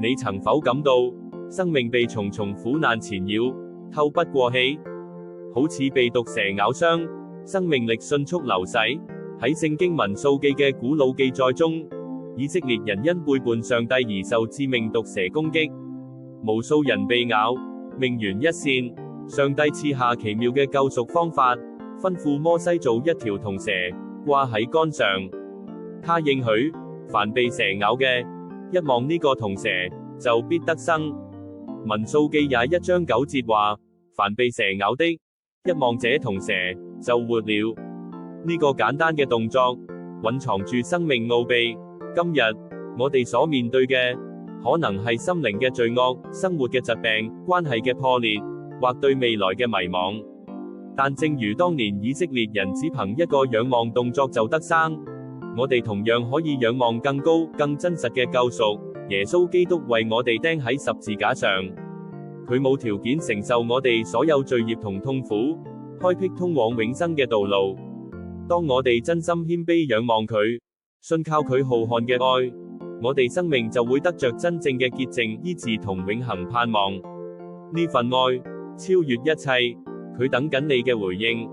你曾否感到生命被重重苦難纏繞，透不過氣，好似被毒蛇咬傷，生命力迅速流逝？喺聖經民數記嘅古老記載中，以色列人因背叛上帝而受致命毒蛇攻擊，無數人被咬，命懸一線。上帝賜下奇妙嘅救贖方法，吩咐摩西做一條銅蛇，掛喺杆上。他應許，凡被蛇咬嘅，一望呢個銅蛇，就必得生。民數記21章9節話，凡被蛇咬的，一望這銅蛇，就活了。呢個簡單嘅動作，蘊藏住生命奧秘。今日，我哋所面對嘅，可能係心靈嘅罪惡、生活嘅疾病、關係嘅破裂，或對未來嘅迷惘。但正如當年以色列人只憑一個仰望動作就得生，我哋同樣可以仰望更高、更真實嘅救贖。耶穌基督為我哋釘喺十字架上，佢冇條件承受我哋所有罪孽同痛苦，開闢通往永生嘅道路。當我哋真心謙卑仰望佢，信靠佢浩瀚嘅愛，我哋生命就會得着真正嘅潔淨、醫治同永恆盼望。呢份愛超越一切，佢等緊你嘅回應。